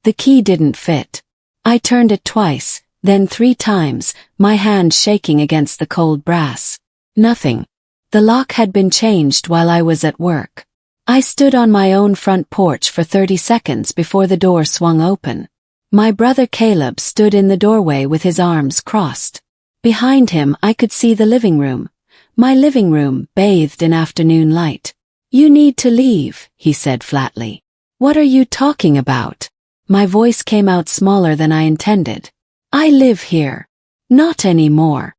The key didn't fit. I turned it twice, then 3 times, my hand shaking against the cold brass. Nothing. The lock had been changed while I was at work. I stood on my own front porch for 30 seconds before the door swung open. My brother Caleb stood in the doorway with his arms crossed. Behind him I could see the living room. My living room bathed in afternoon light. "You need to leave," he said flatly. "What are you talking about?" My voice came out smaller than I intended. "I live here. Not anymore."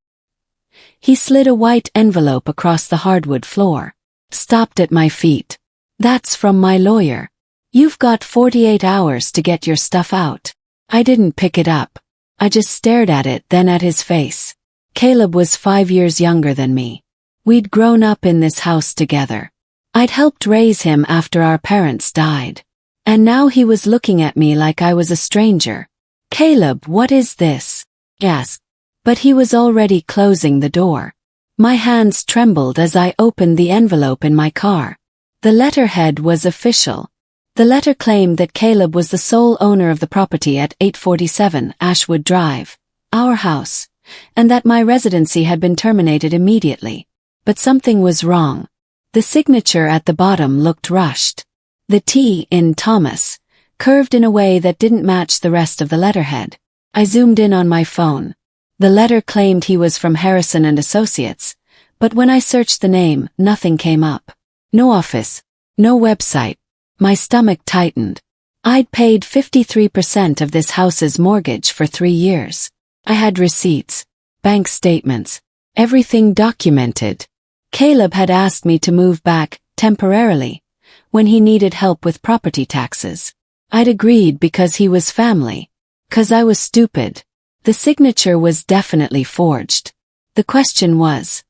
He slid a white envelope across the hardwood floor. Stopped at my feet. "That's from my lawyer. You've got 48 hours to get your stuff out." I didn't pick it up. I just stared at it, then at his face. Caleb was 5 years younger than me. We'd grown up in this house together. I'd helped raise him after our parents died. And now he was looking at me like I was a stranger. "Caleb, what is this?" Yes. But he was already closing the door. My hands trembled as I opened the envelope in my car. The letterhead was official. The letter claimed that Caleb was the sole owner of the property at 847 Ashwood Drive, our house, and that my residency had been terminated immediately. But something was wrong. The signature at the bottom looked rushed. The T in Thomas curved in a way that didn't match the rest of the letterhead. I zoomed in on my phone. The letter claimed he was from Harrison and Associates, but when I searched the name, nothing came up. No office, no website. My stomach tightened. I'd paid 53% of this house's mortgage for 3 years. I had receipts, bank statements, everything documented. Caleb had asked me to move back, temporarily, when he needed help with property taxes. I'd agreed because he was family. 'Cause I was stupid. The signature was definitely forged. The question was,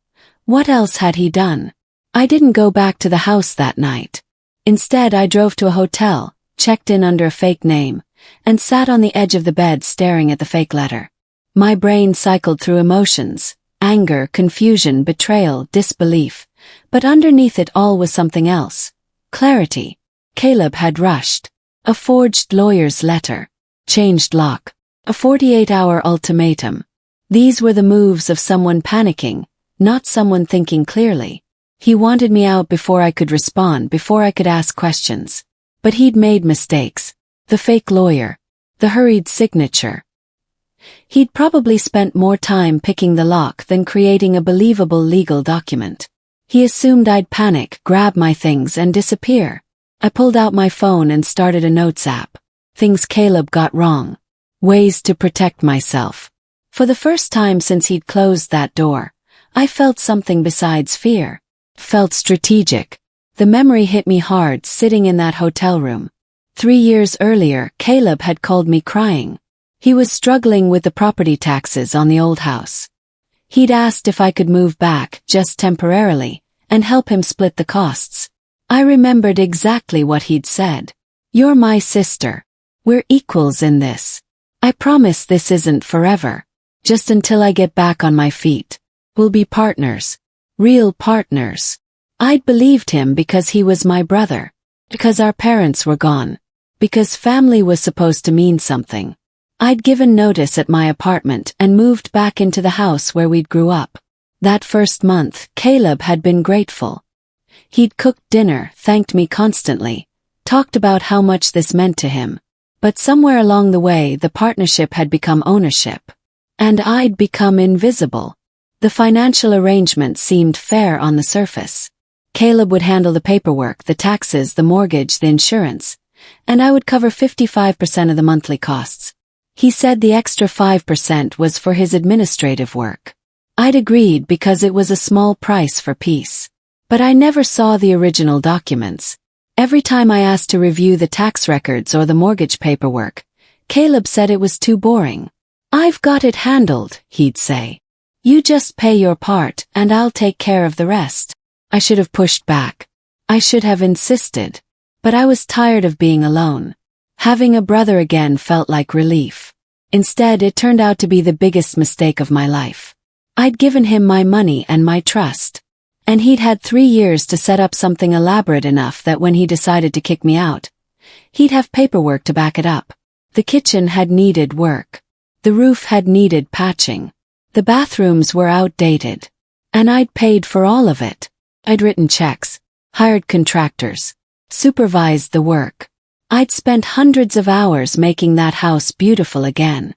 what else had he done? I didn't go back to the house that night. Instead, I drove to a hotel, checked in under a fake name, and sat on the edge of the bed staring at the fake letter. My brain cycled through emotions, anger, confusion, betrayal, disbelief, but underneath it all was something else. Clarity. Caleb had rushed. A forged lawyer's letter. Changed lock. A 48-hour ultimatum. These were the moves of someone panicking, not someone thinking clearly. He wanted me out before I could respond, before I could ask questions. But he'd made mistakes. The fake lawyer. The hurried signature. He'd probably spent more time picking the lock than creating a believable legal document. He assumed I'd panic, grab my things, and disappear. I pulled out my phone and started a notes app. Things Caleb got wrong. Ways to protect myself. For the first time since he'd closed that door, I felt something besides fear. Felt strategic. The memory hit me hard sitting in that hotel room. 3 years earlier, Caleb had called me crying. He was struggling with the property taxes on the old house. He'd asked if I could move back, just temporarily, and help him split the costs. I remembered exactly what he'd said. "You're my sister. We're equals in this. I promise this isn't forever. Just until I get back on my feet. We'll be partners. Real partners." I'd believed him because he was my brother. Because our parents were gone. Because family was supposed to mean something. I'd given notice at my apartment and moved back into the house where we'd grew up. That first month, Caleb had been grateful. He'd cooked dinner, thanked me constantly, talked about how much this meant to him. But somewhere along the way, the partnership had become ownership. And I'd become invisible. The financial arrangement seemed fair on the surface. Caleb would handle the paperwork, the taxes, the mortgage, the insurance, and I would cover 55% of the monthly costs. He said the extra 5% was for his administrative work. I'd agreed because it was a small price for peace. But I never saw the original documents. Every time I asked to review the tax records or the mortgage paperwork, Caleb said it was too boring. "I've got it handled," he'd say. "You just pay your part and I'll take care of the rest." I should have pushed back. I should have insisted. But I was tired of being alone. Having a brother again felt like relief. Instead, it turned out to be the biggest mistake of my life. I'd given him my money and my trust. And he'd had 3 years to set up something elaborate enough that when he decided to kick me out, he'd have paperwork to back it up. The kitchen had needed work. The roof had needed patching. The bathrooms were outdated. And I'd paid for all of it. I'd written checks, hired contractors, supervised the work. I'd spent hundreds of hours making that house beautiful again.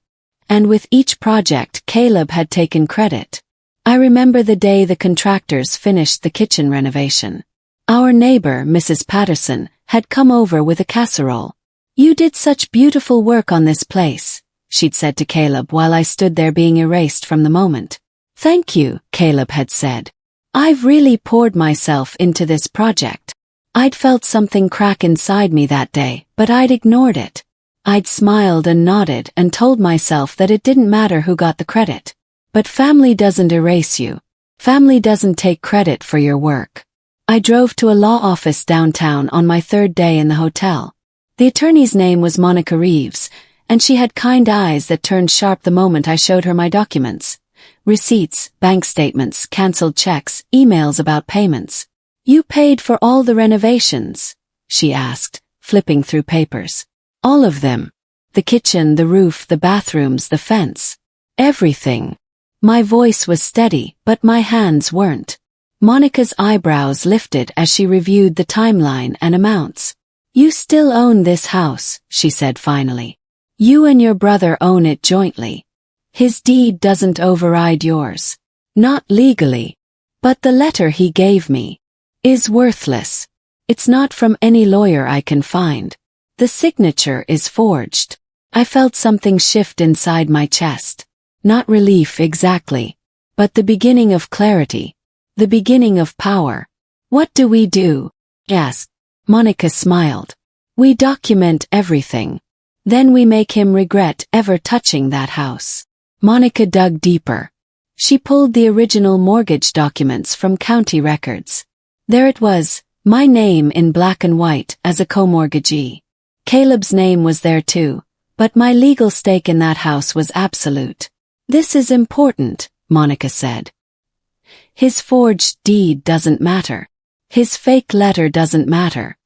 And with each project, Caleb had taken credit. I remember the day the contractors finished the kitchen renovation. Our neighbor, Mrs. Patterson, had come over with a casserole. "You did such beautiful work on this place," she'd said to Caleb while I stood there being erased from the moment. "Thank you," Caleb had said. "I've really poured myself into this project." I'd felt something crack inside me that day, but I'd ignored it. I'd smiled and nodded and told myself that it didn't matter who got the credit. But family doesn't erase you. Family doesn't take credit for your work. I drove to a law office downtown on my third day in the hotel. The attorney's name was Monica Reeves, and she had kind eyes that turned sharp the moment I showed her my documents. Receipts, bank statements, canceled checks, emails about payments. "You paid for all the renovations?" she asked, flipping through papers. "All of them. The kitchen, the roof, the bathrooms, the fence. Everything." My voice was steady, but my hands weren't. Monica's eyebrows lifted as she reviewed the timeline and amounts. "You still own this house," she said finally. "You and your brother own it jointly. His deed doesn't override yours. Not legally. But the letter he gave me is worthless. It's not from any lawyer I can find. The signature is forged." I felt something shift inside my chest. Not relief exactly, but the beginning of clarity. The beginning of power. "What do we do?" asked. Monica smiled. "We document everything. Then we make him regret ever touching that house." Monica dug deeper. She pulled the original mortgage documents from county records. There it was, my name in black and white as a co-mortgagee. Caleb's name was there too, but my legal stake in that house was absolute. "This is important," Monica said. "His forged deed doesn't matter. His fake letter doesn't matter.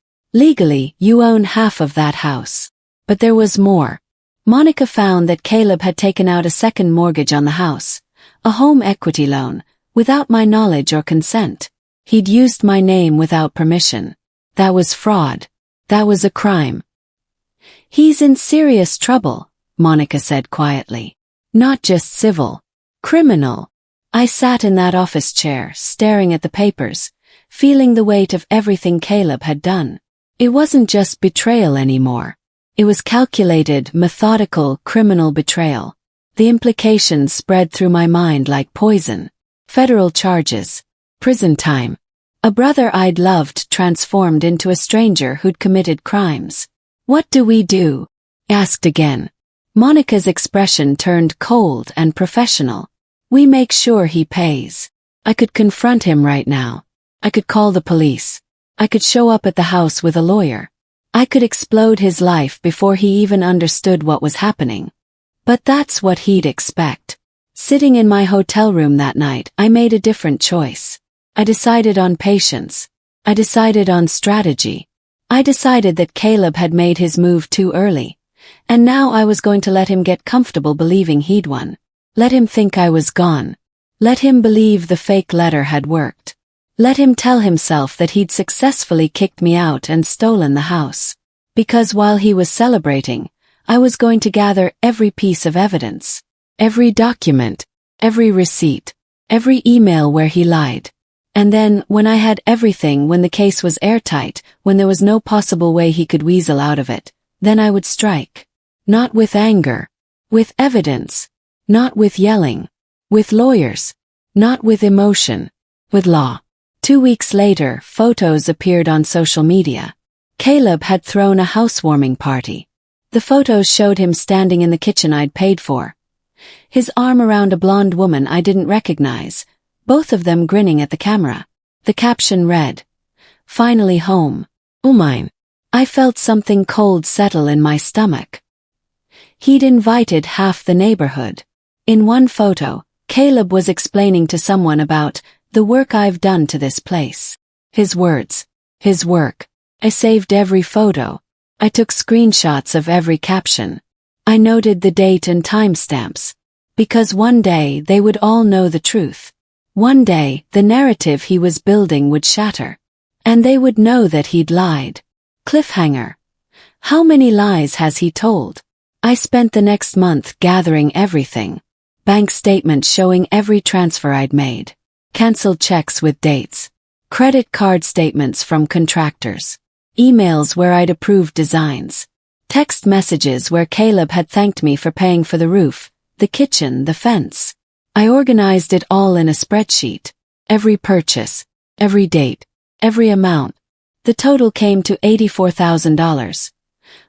Legally, you own half of that house." But there was more. Monica found that Caleb had taken out a second mortgage on the house, a home equity loan, without my knowledge or consent. He'd used my name without permission. That was fraud. That was a crime. "He's in serious trouble," Monica said quietly. "Not just civil. Criminal." I sat in that office chair, staring at the papers, feeling the weight of everything Caleb had done. It wasn't just betrayal anymore. It was calculated, methodical, criminal betrayal. The implications spread through my mind like poison. Federal charges. Prison time. A brother I'd loved transformed into a stranger who'd committed crimes. "What do we do?" asked again. Monica's expression turned cold and professional. "We make sure he pays." I could confront him right now. I could call the police. I could show up at the house with a lawyer. I could explode his life before he even understood what was happening. But that's what he'd expect. Sitting in my hotel room that night, I made a different choice. I decided on patience. I decided on strategy. I decided that Caleb had made his move too early. And now I was going to let him get comfortable believing he'd won. Let him think I was gone. Let him believe the fake letter had worked. Let him tell himself that he'd successfully kicked me out and stolen the house. Because while he was celebrating, I was going to gather every piece of evidence. Every document. Every receipt. Every email where he lied. And then, when I had everything, when the case was airtight, when there was no possible way he could weasel out of it, then I would strike. Not with anger. With evidence. Not with yelling. With lawyers. Not with emotion. With law. 2 weeks later, photos appeared on social media. Caleb had thrown a housewarming party. The photos showed him standing in the kitchen I'd paid for. His arm around a blonde woman I didn't recognize, both of them grinning at the camera. The caption read, "Finally home. Oh mine." I felt something cold settle in my stomach. He'd invited half the neighborhood. In one photo, Caleb was explaining to someone about the work I've done to this place. His words. His work. I saved every photo. I took screenshots of every caption. I noted the date and timestamps. Because one day they would all know the truth. One day, the narrative he was building would shatter. And they would know that he'd lied. Cliffhanger. How many lies has he told? I spent the next month gathering everything. Bank statements showing every transfer I'd made. Cancelled checks with dates. Credit card statements from contractors. Emails where I'd approved designs. Text messages where Caleb had thanked me for paying for the roof, the kitchen, the fence. I organized it all in a spreadsheet. Every purchase, every date, every amount. The total came to $84,000.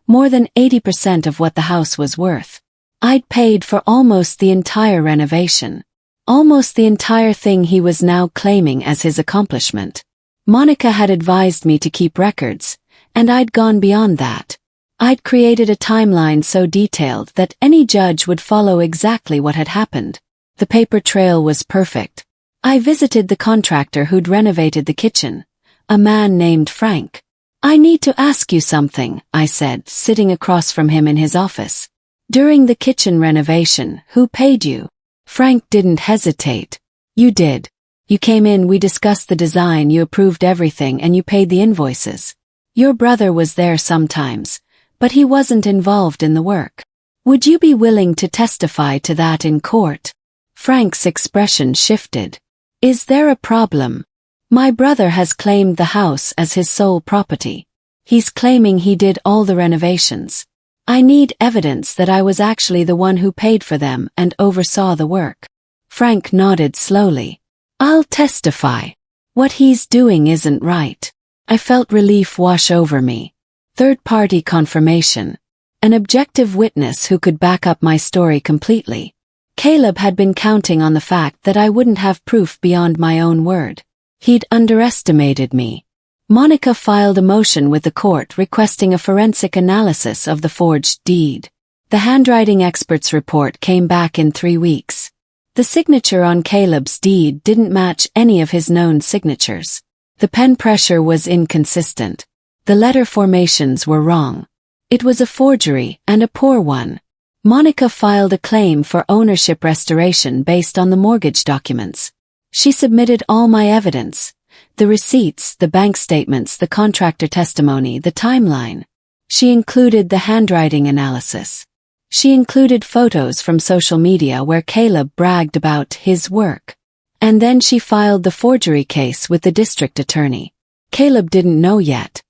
More than 80% of what the house was worth. I'd paid for almost the entire renovation. Almost the entire thing he was now claiming as his accomplishment. Monica had advised me to keep records, and I'd gone beyond that. I'd created a timeline so detailed that any judge would follow exactly what had happened. The paper trail was perfect. I visited the contractor who'd renovated the kitchen, a man named Frank. "I need to ask you something," I said, sitting across from him in his office. "During the kitchen renovation, who paid you?" Frank didn't hesitate. "You did. You came in, we discussed the design, you approved everything, and you paid the invoices. Your brother was there sometimes, but he wasn't involved in the work. Would you be willing to testify to that in court?" Frank's expression shifted. "Is there a problem? My brother has claimed the house as his sole property. He's claiming he did all the renovations. I need evidence that I was actually the one who paid for them and oversaw the work." Frank nodded slowly. "I'll testify. What he's doing isn't right." I felt relief wash over me. Third-party confirmation. An objective witness who could back up my story completely. Caleb had been counting on the fact that I wouldn't have proof beyond my own word. He'd underestimated me. Monica filed a motion with the court requesting a forensic analysis of the forged deed. The handwriting expert's report came back in 3 weeks. The signature on Caleb's deed didn't match any of his known signatures. The pen pressure was inconsistent. The letter formations were wrong. It was a forgery, and a poor one. Monica filed a claim for ownership restoration based on the mortgage documents. She submitted all my evidence. The receipts, the bank statements, the contractor testimony, the timeline. She included the handwriting analysis. She included photos from social media where Caleb bragged about his work. And then she filed the forgery case with the district attorney. Caleb didn't know yet.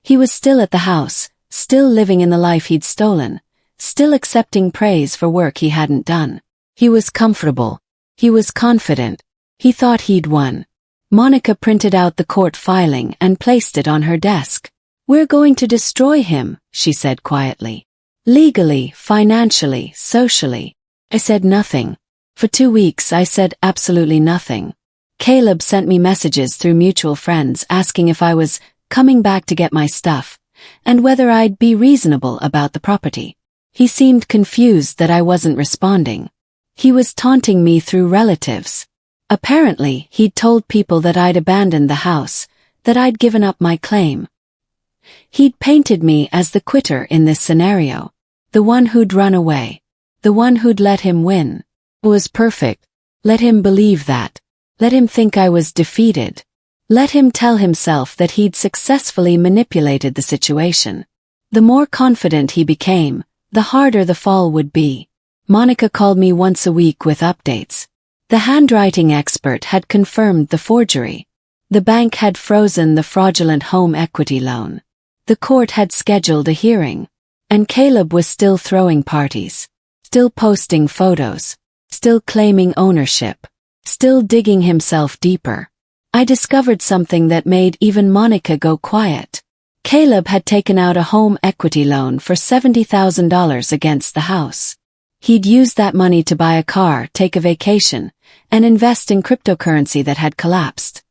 He was still at the house, still living in the life he'd stolen, still accepting praise for work he hadn't done. He was comfortable. He was confident. He thought he'd won. Monica printed out the court filing and placed it on her desk. "We're going to destroy him," she said quietly. "Legally, financially, socially." I said nothing. For 2 weeks I said absolutely nothing. Caleb sent me messages through mutual friends asking if I was coming back to get my stuff, and whether I'd be reasonable about the property. He seemed confused that I wasn't responding. He was taunting me through relatives. Apparently, he'd told people that I'd abandoned the house, that I'd given up my claim. He'd painted me as the quitter in this scenario, the one who'd run away, the one who'd let him win. It was perfect. Let him believe that. Let him think I was defeated. Let him tell himself that he'd successfully manipulated the situation. The more confident he became, the harder the fall would be. Monica called me once a week with updates. The handwriting expert had confirmed the forgery. The bank had frozen the fraudulent home equity loan. The court had scheduled a hearing. And Caleb was still throwing parties. Still posting photos. Still claiming ownership. Still digging himself deeper. I discovered something that made even Monica go quiet. Caleb had taken out a home equity loan for $70,000 against the house. He'd used that money to buy a car, take a vacation, and invest in cryptocurrency that had collapsed.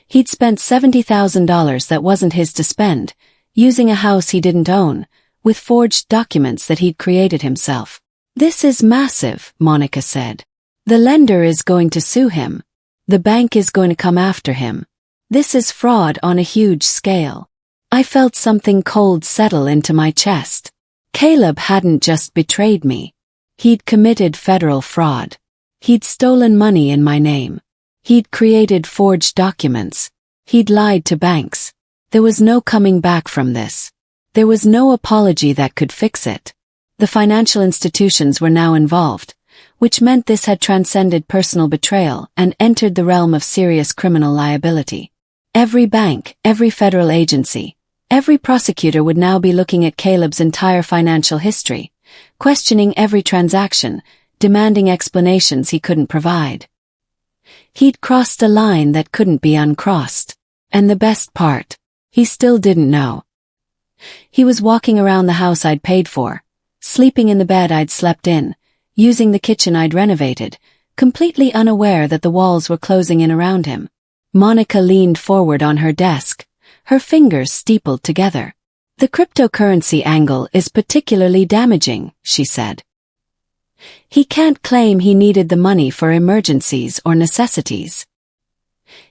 He'd spent $70,000 that wasn't his to spend, using a house he didn't own, with forged documents that he'd created himself. "This is massive," Monica said. "The lender is going to sue him. The bank is going to come after him. This is fraud on a huge scale." I felt something cold settle into my chest. Caleb hadn't just betrayed me. He'd committed federal fraud. He'd stolen money in my name. He'd created forged documents. He'd lied to banks. There was no coming back from this. There was no apology that could fix it. The financial institutions were now involved, which meant this had transcended personal betrayal and entered the realm of serious criminal liability. Every bank, every federal agency, every prosecutor would now be looking at Caleb's entire financial history, questioning every transaction, demanding explanations he couldn't provide. He'd crossed a line that couldn't be uncrossed. And the best part, he still didn't know. He was walking around the house I'd paid for, sleeping in the bed I'd slept in, using the kitchen I'd renovated, completely unaware that the walls were closing in around him. Monica leaned forward on her desk, her fingers steepled together. "The cryptocurrency angle is particularly damaging," she said. "He can't claim he needed the money for emergencies or necessities.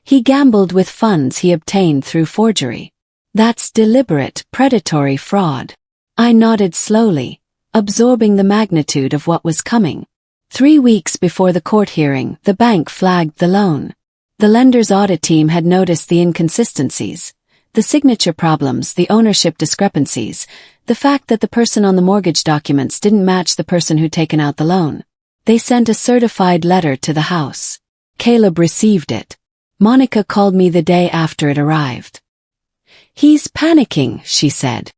He gambled with funds he obtained through forgery. That's deliberate, predatory fraud." I nodded slowly, absorbing the magnitude of what was coming. 3 weeks before the court hearing, the bank flagged the loan. The lender's audit team had noticed the inconsistencies, the signature problems, the ownership discrepancies, the fact that the person on the mortgage documents didn't match the person who'd taken out the loan. They sent a certified letter to the house. Caleb received it. Monica called me the day after it arrived. "He's panicking," she said.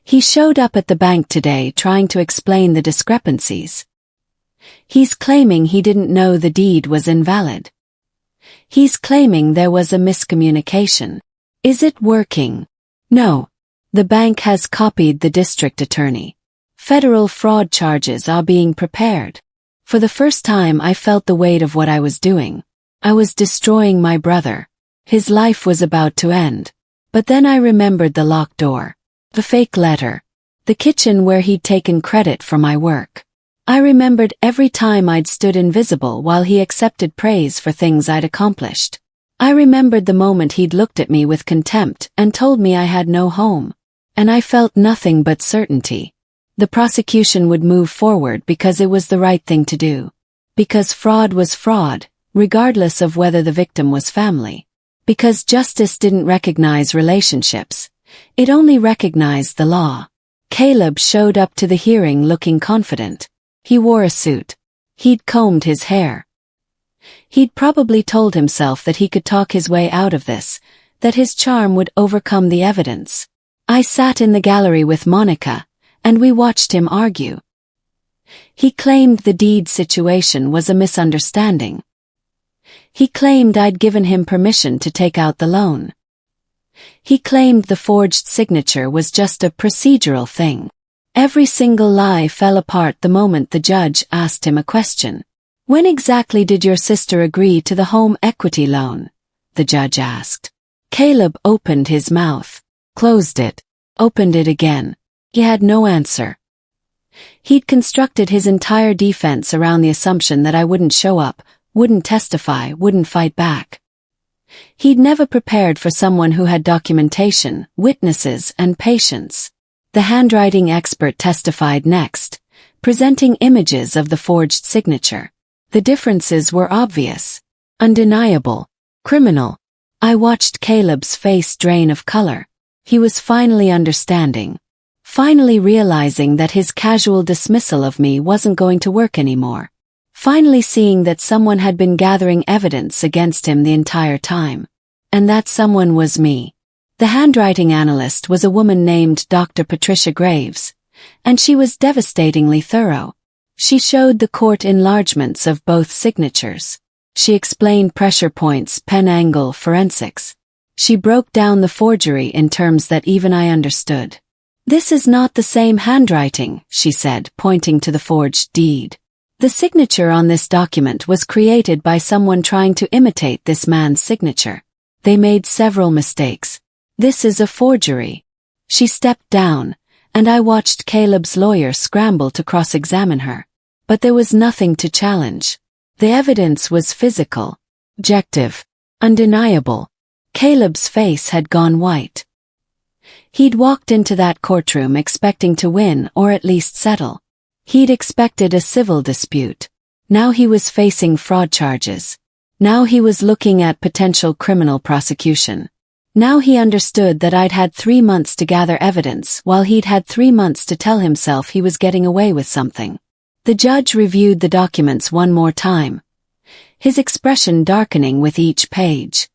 "He showed up at the bank today trying to explain the discrepancies. He's claiming he didn't know the deed was invalid. He's claiming there was a miscommunication. Is it working?" "No. The bank has copied the district attorney. Federal fraud charges are being prepared." For the first time I felt the weight of what I was doing. I was destroying my brother. His life was about to end. But then I remembered the locked door, the fake letter, the kitchen where he'd taken credit for my work. I remembered every time I'd stood invisible while he accepted praise for things I'd accomplished. I remembered the moment he'd looked at me with contempt and told me I had no home. And I felt nothing but certainty. The prosecution would move forward because it was the right thing to do. Because fraud was fraud, regardless of whether the victim was family. Because justice didn't recognize relationships. It only recognized the law. Caleb showed up to the hearing looking confident. He wore a suit. He'd combed his hair. He'd probably told himself that he could talk his way out of this, that his charm would overcome the evidence. I sat in the gallery with Monica, and we watched him argue. He claimed the deed situation was a misunderstanding. He claimed I'd given him permission to take out the loan. He claimed the forged signature was just a procedural thing. Every single lie fell apart the moment the judge asked him a question. "When exactly did your sister agree to the home equity loan?" the judge asked. Caleb opened his mouth, closed it, opened it again. He had no answer. He'd constructed his entire defense around the assumption that I wouldn't show up, wouldn't testify, wouldn't fight back. He'd never prepared for someone who had documentation, witnesses, and patience. The handwriting expert testified next, presenting images of the forged signature. The differences were obvious, undeniable, criminal. I watched Caleb's face drain of color. He was finally understanding. Finally realizing that his casual dismissal of me wasn't going to work anymore. Finally seeing that someone had been gathering evidence against him the entire time. And that someone was me. The handwriting analyst was a woman named Dr. Patricia Graves, and she was devastatingly thorough. She showed the court enlargements of both signatures. She explained pressure points, pen angle, forensics. She broke down the forgery in terms that even I understood. "This is not the same handwriting," she said, pointing to the forged deed. "The signature on this document was created by someone trying to imitate this man's signature. They made several mistakes. This is a forgery." She stepped down, and I watched Caleb's lawyer scramble to cross-examine her. But there was nothing to challenge. The evidence was physical, objective, undeniable. Caleb's face had gone white. He'd walked into that courtroom expecting to win or at least settle. He'd expected a civil dispute. Now he was facing fraud charges. Now he was looking at potential criminal prosecution. Now he understood that I'd had 3 months to gather evidence while he'd had 3 months to tell himself he was getting away with something. The judge reviewed the documents one more time, his expression darkening with each page.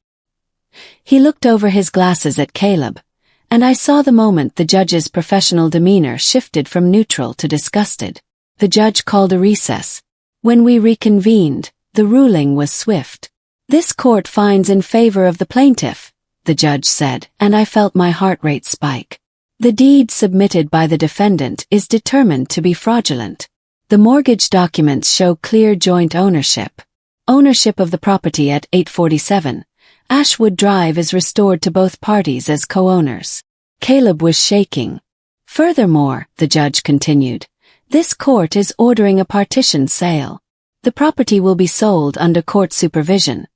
He looked over his glasses at Caleb, and I saw the moment the judge's professional demeanor shifted from neutral to disgusted. The judge called a recess. When we reconvened, the ruling was swift. "This court finds in favor of the plaintiff," the judge said, and I felt my heart rate spike. "The deed submitted by the defendant is determined to be fraudulent. The mortgage documents show clear joint ownership. Ownership of the property at 847 Ashwood Drive is restored to both parties as co-owners." Caleb was shaking. "Furthermore," the judge continued, "this court is ordering a partition sale. The property will be sold under court supervision,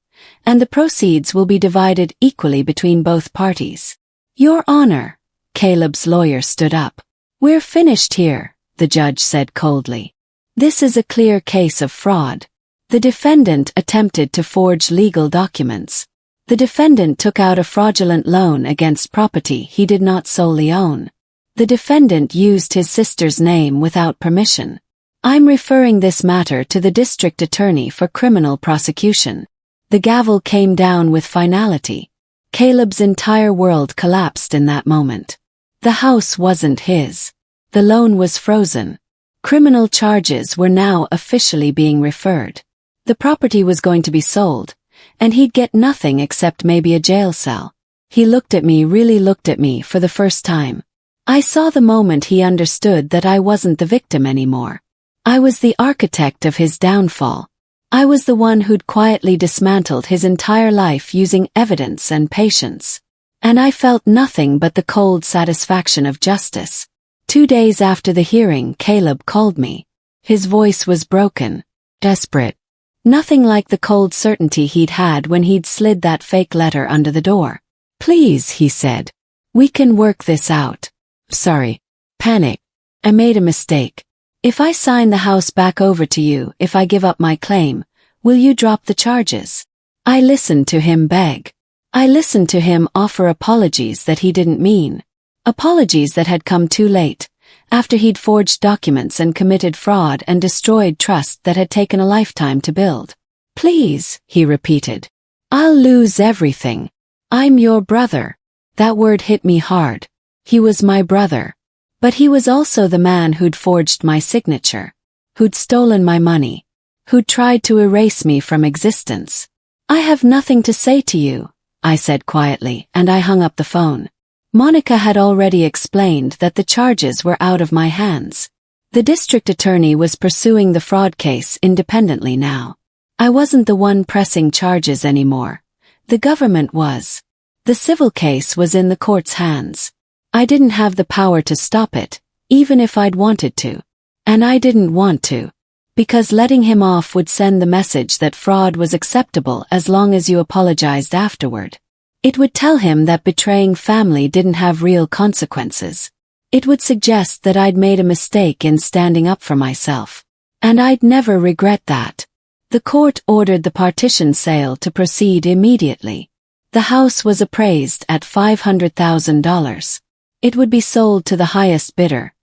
and the proceeds will be divided equally between both parties." "Your Honor," Caleb's lawyer stood up. "We're finished here," the judge said coldly. "This is a clear case of fraud. The defendant attempted to forge legal documents. The defendant took out a fraudulent loan against property he did not solely own. The defendant used his sister's name without permission. I'm referring this matter to the district attorney for criminal prosecution." The gavel came down with finality. Caleb's entire world collapsed in that moment. The house wasn't his. The loan was frozen. Criminal charges were now officially being referred. The property was going to be sold, and he'd get nothing except maybe a jail cell. He looked at me, really looked at me for the first time. I saw the moment he understood that I wasn't the victim anymore. I was the architect of his downfall. I was the one who'd quietly dismantled his entire life using evidence and patience. And I felt nothing but the cold satisfaction of justice. 2 days after the hearing, Caleb called me. His voice was broken, desperate. Nothing like the cold certainty he'd had when he'd slid that fake letter under the door. "Please," he said. "We can work this out." "Sorry." Panic. "I made a mistake. If I sign the house back over to you, if I give up my claim, will you drop the charges?" I listened to him beg. I listened to him offer apologies that he didn't mean. Apologies that had come too late, after he'd forged documents and committed fraud and destroyed trust that had taken a lifetime to build. "Please," he repeated. "I'll lose everything. I'm your brother." That word hit me hard. He was my brother. But he was also the man who'd forged my signature, who'd stolen my money, who'd tried to erase me from existence. "I have nothing to say to you," I said quietly, and I hung up the phone. Monica had already explained that the charges were out of my hands. The district attorney was pursuing the fraud case independently now. I wasn't the one pressing charges anymore. The government was. The civil case was in the court's hands. I didn't have the power to stop it, even if I'd wanted to. And I didn't want to. Because letting him off would send the message that fraud was acceptable as long as you apologized afterward. It would tell him that betraying family didn't have real consequences. It would suggest that I'd made a mistake in standing up for myself. And I'd never regret that. The court ordered the partition sale to proceed immediately. The house was appraised at $500,000. It would be sold to the highest bidder,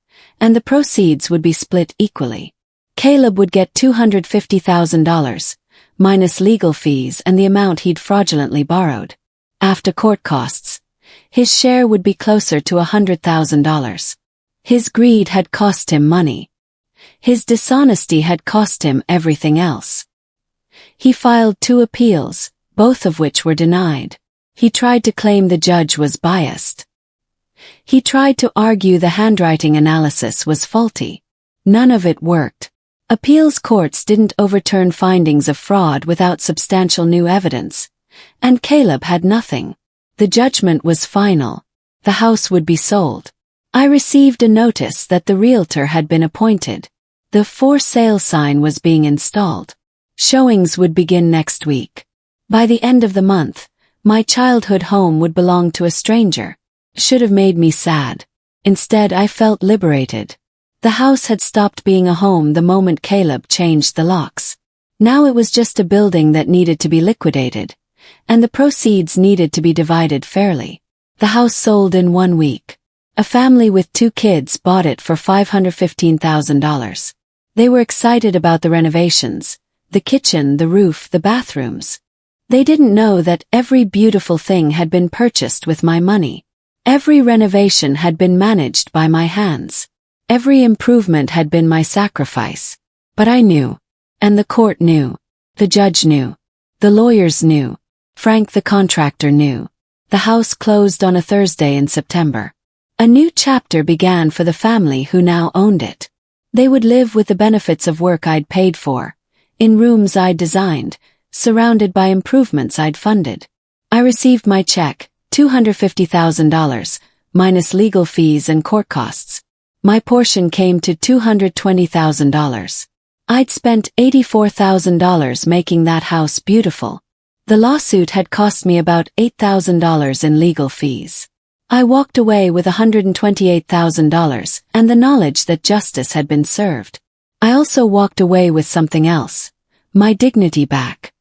and the proceeds would be split equally. Caleb would get $250,000, minus legal fees and the amount he'd fraudulently borrowed. After court costs, his share would be closer to $100,000. His greed had cost him money. His dishonesty had cost him everything else. He filed 2 appeals, both of which were denied. He tried to claim the judge was biased. He tried to argue the handwriting analysis was faulty. None of it worked. Appeals courts didn't overturn findings of fraud without substantial new evidence. And Caleb had nothing. The judgment was final. The house would be sold. I received a notice that the realtor had been appointed. The for sale sign was being installed. Showings would begin next week. By the end of the month, my childhood home would belong to a stranger. should have made me sad. Instead, I felt liberated. The house had stopped being a home the moment Caleb changed the locks. Now it was just a building that needed to be liquidated, and the proceeds needed to be divided fairly. The house sold in 1 week. A family with 2 kids bought it for $515,000. They were excited about the renovations, the kitchen, the roof, the bathrooms. They didn't know that every beautiful thing had been purchased with my money. Every renovation had been managed by my hands. Every improvement had been my sacrifice. But I knew. And the court knew. The judge knew. The lawyers knew. Frank the contractor knew. The house closed on a Thursday in September. A new chapter began for the family who now owned it. They would live with the benefits of work I'd paid for, in rooms I'd designed, surrounded by improvements I'd funded. I received my check, $250,000, minus legal fees and court costs. My portion came to $220,000. I'd spent $84,000 making that house beautiful. The lawsuit had cost me about $8,000 in legal fees. I walked away with $128,000 and the knowledge that justice had been served. I also walked away with something else, my dignity back.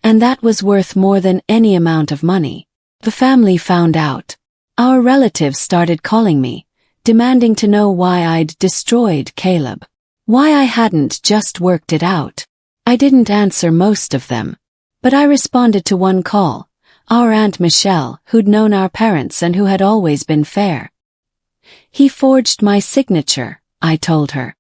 And that was worth more than any amount of money. The family found out. Our relatives started calling me, demanding to know why I'd destroyed Caleb. Why I hadn't just worked it out. I didn't answer most of them. But I responded to one call, our Aunt Michelle, who'd known our parents and who had always been fair. He forged my signature, I told her.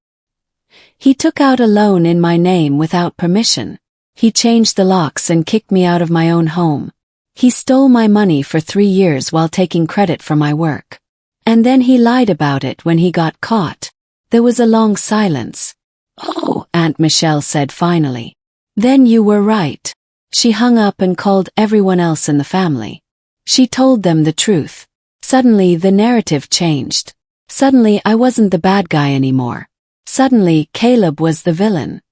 He took out a loan in my name without permission. He changed the locks and kicked me out of my own home. He stole my money for 3 years while taking credit for my work. And then he lied about it when he got caught. There was a long silence. "Oh," Aunt Michelle said finally. "Then you were right." She hung up and called everyone else in the family. She told them the truth. Suddenly the narrative changed. Suddenly I wasn't the bad guy anymore. Suddenly Caleb was the villain.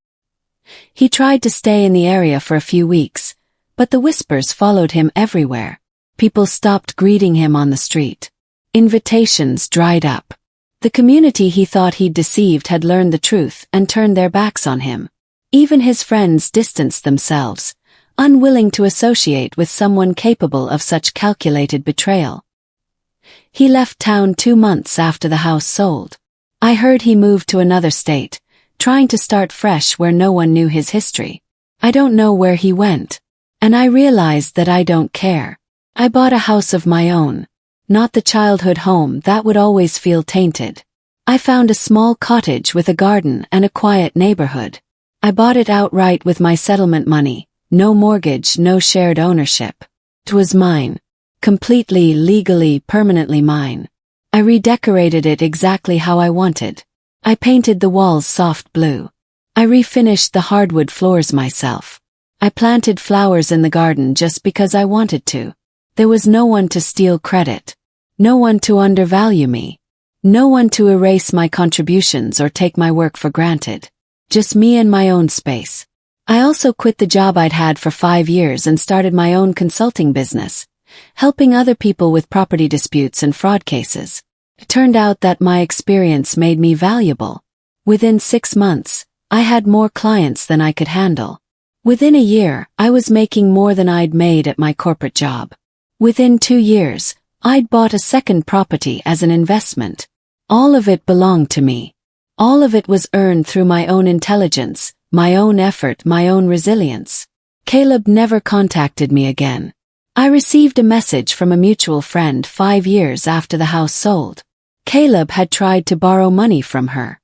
He tried to stay in the area for a few weeks, but the whispers followed him everywhere. People stopped greeting him on the street. Invitations dried up. The community he thought he'd deceived had learned the truth and turned their backs on him. Even his friends distanced themselves, unwilling to associate with someone capable of such calculated betrayal. He left town 2 months after the house sold. I heard he moved to another state, trying to start fresh where no one knew his history. I don't know where he went. And I realized that I don't care. I bought a house of my own. Not the childhood home that would always feel tainted. I found a small cottage with a garden and a quiet neighborhood. I bought it outright with my settlement money, no mortgage, no shared ownership. It was mine. Completely, legally, permanently mine. I redecorated it exactly how I wanted. I painted the walls soft blue. I refinished the hardwood floors myself. I planted flowers in the garden just because I wanted to. There was no one to steal credit. No one to undervalue me. No one to erase my contributions or take my work for granted. Just me and my own space. I also quit the job I'd had for 5 years and started my own consulting business, helping other people with property disputes and fraud cases. It turned out that my experience made me valuable. Within 6 months, I had more clients than I could handle. Within a year, I was making more than I'd made at my corporate job. Within 2 years, I'd bought a second property as an investment. All of it belonged to me. All of it was earned through my own intelligence, my own effort, my own resilience. Caleb never contacted me again. I received a message from a mutual friend 5 years after the house sold. Caleb had tried to borrow money from her.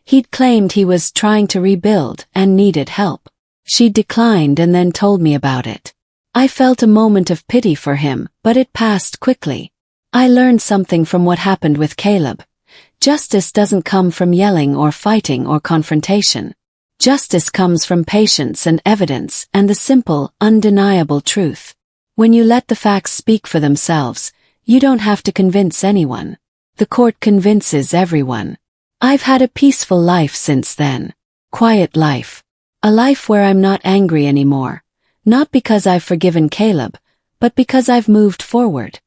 He'd claimed he was trying to rebuild and needed help. She declined and then told me about it. I felt a moment of pity for him, but it passed quickly. I learned something from what happened with Caleb. Justice doesn't come from yelling or fighting or confrontation. Justice comes from patience and evidence and the simple, undeniable truth. When you let the facts speak for themselves, you don't have to convince anyone. The court convinces everyone. I've had a peaceful life since then. Quiet life. A life where I'm not angry anymore. Not because I've forgiven Caleb, but because I've moved forward.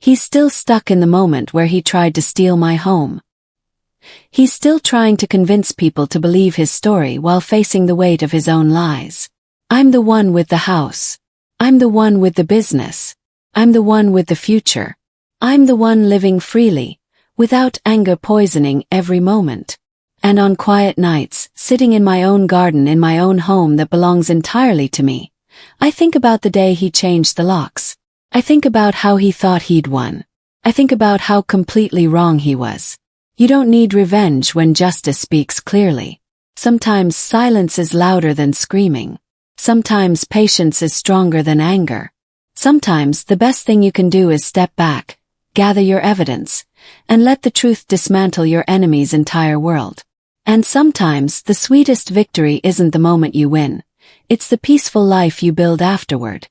He's still stuck in the moment where he tried to steal my home. He's still trying to convince people to believe his story while facing the weight of his own lies. I'm the one with the house. I'm the one with the business. I'm the one with the future. I'm the one living freely, without anger poisoning every moment. And on quiet nights, sitting in my own garden in my own home that belongs entirely to me, I think about the day he changed the locks. I think about how he thought he'd won. I think about how completely wrong he was. You don't need revenge when justice speaks clearly. Sometimes silence is louder than screaming. Sometimes patience is stronger than anger. Sometimes the best thing you can do is step back, gather your evidence, and let the truth dismantle your enemy's entire world. And sometimes the sweetest victory isn't the moment you win. It's the peaceful life you build afterward.